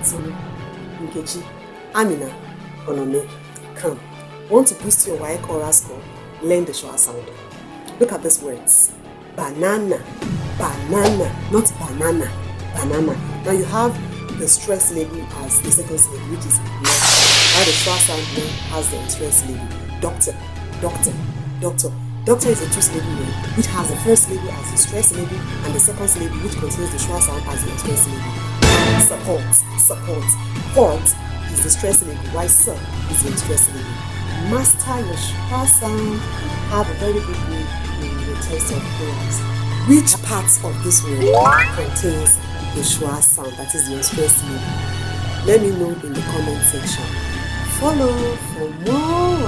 Tinu, Nkechi, Amina, Onome, come. Want to boost your WAEC oral score? Learn the shwa sound. Look at these words. Banana, banana, not banana, banana. Now you have the stress label as the second syllable, which is not. While the shwa sound has the stress label. Doctor, doctor, doctor. Doctor is a two-syllable word which has the first syllable as the stress label and the second syllable which contains the shwa sound as the stress label. Support, support. Port is the stress label, while sir is the stress label. Master your shwa sound. Have a very good week in the test of words. Which parts of this word contains the shwa sound, that is the stress label? Let me know in the comment section. Follow for more